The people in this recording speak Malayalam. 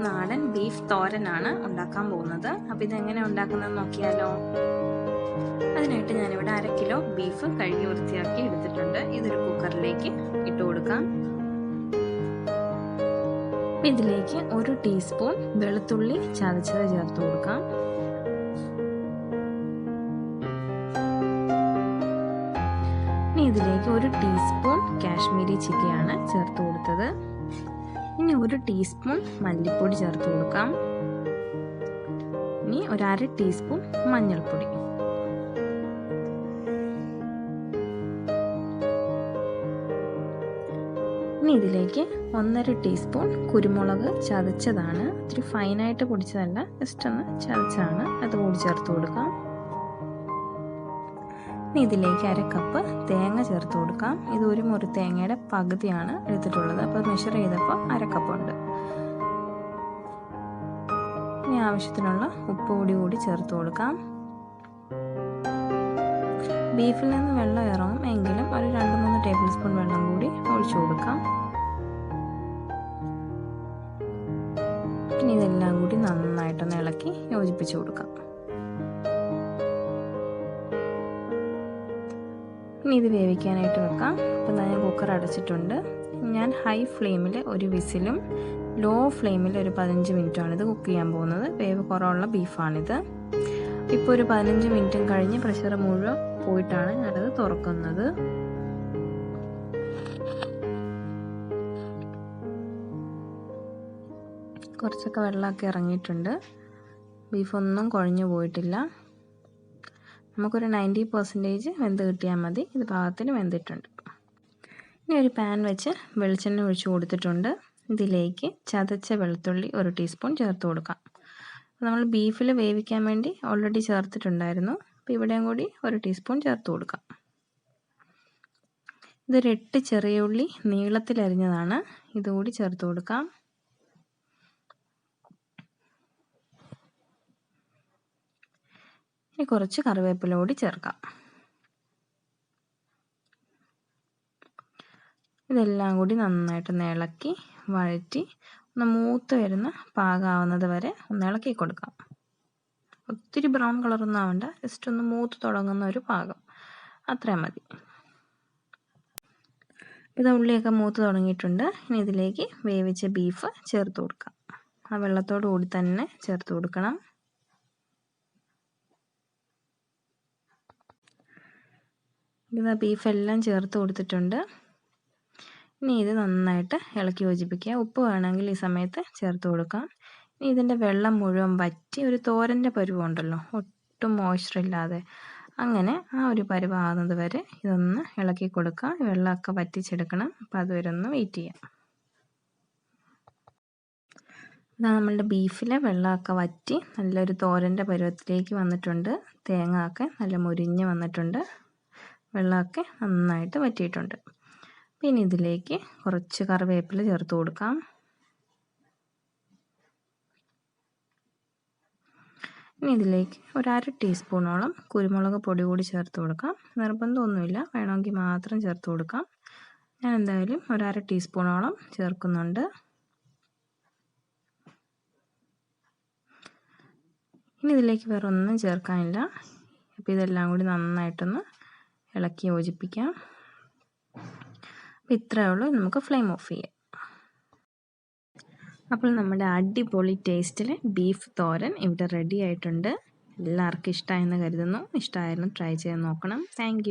നാടൻ ബീഫ് തോരനാണ് ഉണ്ടാക്കാൻ പോകുന്നത്. അപ്പോൾ ഇതെങ്ങനെ ഉണ്ടാക്കുന്നത് നോക്കിയാലോ. അതിനായിട്ട് ഞാനിവിടെ 1/2 കിലോ ബീഫ് കഴുകി വൃത്തിയാക്കി എടുത്തിട്ടുണ്ട്. ഇതൊരു കുക്കറിലേക്ക് ഇട്ട് കൊടുക്കാം. ഇതിലേക്ക് 1 ടീസ്പൂൺ വെളുത്തുള്ളി ചതച്ചത് ചേർത്ത് കൊടുക്കാം. ഇനി ഇതിലേക്ക് 1 ടീസ്പൂൺ കാശ്മീരി ചില്ലിയാണ് ചേർത്ത് കൊടുത്തത്. ഇനി 1 ടീസ്പൂൺ മല്ലിപ്പൊടി ചേർത്ത് കൊടുക്കാം. ഇനി 1/2 ടീസ്പൂൺ മഞ്ഞൾപ്പൊടി. ഇനി ഇതിലേക്ക് 1/2 ടീസ്പൂൺ കുരുമുളക് ചതച്ചതാണ്. ഇത്തിരി ഫൈനായിട്ട് പൊടിച്ചതല്ല, ജസ്റ്റ് ഒന്ന് ചതച്ചാണ്. അത് കൂടി ചേർത്ത് കൊടുക്കാം. ഇനി ഇതിലേക്ക് 1/2 കപ്പ് തേങ്ങ ചേർത്ത് കൊടുക്കാം. ഇത് 1 മുറി തേങ്ങയുടെ പകുതിയാണ് എടുത്തിട്ടുള്ളത്. അപ്പോൾ മെഷർ ചെയ്തപ്പോൾ 1/2 കപ്പ് ഉണ്ട്. ഇനി ആവശ്യത്തിനുള്ള ഉപ്പ് കൂടി ചേർത്ത് കൊടുക്കാം. ബീഫിൽ നിന്ന് വെള്ളം ഇറങ്ങും, എങ്കിലും ഒരു 2-3 ടേബിൾ സ്പൂൺ വെള്ളം കൂടി ഒഴിച്ചു കൊടുക്കാം. ഇനി ഇതെല്ലാം കൂടി നന്നായിട്ടൊന്ന് ഇളക്കി യോജിപ്പിച്ച് കൊടുക്കാം. ഇനി ഇത് വേവിക്കാനായിട്ട് വെക്കാം. അപ്പോൾ ഞാൻ കുക്കർ അടച്ചിട്ടുണ്ട്. ഞാൻ ഹൈ ഫ്ലെയിമിൽ 1 വിസിലും ലോ ഫ്ലെയിമിൽ ഒരു 15 മിനിറ്റുമാണ് ഇത് കുക്ക് ചെയ്യാൻ പോകുന്നത്. വേവ് കുറവുള്ള ബീഫാണിത്. ഇപ്പോൾ ഒരു 15 മിനിറ്റും കഴിഞ്ഞ് പ്രഷർ മുഴുവൻ പോയിട്ടാണ് ഞാനത് തുറക്കുന്നത്. കുറച്ചൊക്കെ വെള്ളമൊക്കെ ഇറങ്ങിയിട്ടുണ്ട്. ബീഫൊന്നും കുഴഞ്ഞു പോയിട്ടില്ല. നമുക്കൊരു 90% വെന്ത് കിട്ടിയാൽ മതി. ഇത് പാകത്തിന് വെന്തിട്ടുണ്ട്. ഇനി ഒരു പാൻ വെച്ച് വെളിച്ചെണ്ണ ഒഴിച്ച് കൊടുത്തിട്ടുണ്ട്. ഇതിലേക്ക് ചതച്ച വെളുത്തുള്ളി 1 ടീസ്പൂൺ ചേർത്ത് കൊടുക്കാം. നമ്മൾ ബീഫിൽ വേവിക്കാൻ വേണ്ടി ഓൾറെഡി ചേർത്തിട്ടുണ്ടായിരുന്നു. അപ്പോൾ ഇവിടെയും കൂടി 1 ടീസ്പൂൺ ചേർത്ത് കൊടുക്കാം. ഇതൊരു 8 ചെറിയ ഉള്ളി നീളത്തിലരിഞ്ഞതാണ്. ഇതുകൂടി ചേർത്ത് കൊടുക്കാം. ഇനി കുറച്ച് കറിവേപ്പില കൂടി ചേർക്കാം. ഇതെല്ലാം കൂടി നന്നായിട്ടൊന്ന് ഇളക്കി വഴറ്റി ഒന്ന് മൂത്ത് വരുന്ന പാകമാവുന്നത് വരെ ഒന്ന് ഇളക്കി കൊടുക്കാം. ഒത്തിരി ബ്രൗൺ കളറൊന്നും ആവണ്ട, ജസ്റ്റ് ഒന്ന് മൂത്ത് തുടങ്ങുന്ന ഒരു പാകം, അത്രയും മതി. ഇത് ഉള്ളിയൊക്കെ മൂത്ത് തുടങ്ങിയിട്ടുണ്ട്. ഇനി ഇതിലേക്ക് വേവിച്ച ബീഫ് ചേർത്ത് കൊടുക്കാം. ആ വെള്ളത്തോടു കൂടി തന്നെ ചേർത്ത് കൊടുക്കണം. ഇത് ബീഫെല്ലാം ചേർത്ത് കൊടുത്തിട്ടുണ്ട്. ഇനി ഇത് നന്നായിട്ട് ഇളക്കി യോജിപ്പിക്കുക. ഉപ്പ് വേണമെങ്കിൽ ഈ സമയത്ത് ചേർത്ത് കൊടുക്കാം. ഇനി ഇതിൻ്റെ വെള്ളം മുഴുവൻ വറ്റി ഒരു തോരൻ്റെ പരുവമുണ്ടല്ലോ, ഒട്ടും മോയ്സ്ചർ ഇല്ലാതെ, അങ്ങനെ ആ ഒരു പരുവാകുന്നത് വരെ ഇതൊന്ന് ഇളക്കി കൊടുക്കുക. വെള്ളമൊക്കെ വറ്റിച്ചെടുക്കണം. അപ്പോൾ അതുവരെ ഒന്ന് വെയിറ്റ് ചെയ്യാം. ഇതാ നമ്മളുടെ ബീഫിലെ വെള്ളമൊക്കെ വറ്റി നല്ലൊരു തോരൻ്റെ പരുവത്തിലേക്ക് വന്നിട്ടുണ്ട്. തേങ്ങ ഒക്കെ നല്ല മുരിഞ്ഞ് വന്നിട്ടുണ്ട്. വെള്ളമൊക്കെ നന്നായിട്ട് വറ്റിയിട്ടുണ്ട്. പിന്നെ ഇതിലേക്ക് കുറച്ച് കറിവേപ്പില ചേർത്ത് കൊടുക്കാം. ഇനി ഇതിലേക്ക് ഒരു 1/2 ടീസ്പൂണോളം കുരുമുളക് പൊടി കൂടി ചേർത്ത് കൊടുക്കാം. നിർബന്ധമൊന്നുമില്ല, വേണമെങ്കിൽ മാത്രം ചേർത്ത് കൊടുക്കാം. ഞാൻ എന്തായാലും ഒരു 1/2 ടീസ്പൂണോളം ചേർക്കുന്നുണ്ട്. ഇനി ഇതിലേക്ക് വേറെ ഒന്നും ചേർക്കാനില്ല. അപ്പോൾ ഇതെല്ലാം കൂടി നന്നായിട്ടൊന്ന് ഇളക്കി യോജിപ്പിക്കാം. അപ്പോൾ ഇത്രയേ ഉള്ളൂ. നമുക്ക് ഫ്ലെയിം ഓഫ് ചെയ്യാം. അപ്പോൾ നമ്മുടെ അടിപൊളി ടേസ്റ്റിൽ ബീഫ് തോരൻ ഇവിടെ റെഡി ആയിട്ടുണ്ട്. എല്ലാവർക്കും ഇഷ്ടമായെന്ന് കരുതുന്നു. ഇഷ്ടമായാലും ട്രൈ ചെയ്ത് നോക്കണം. താങ്ക്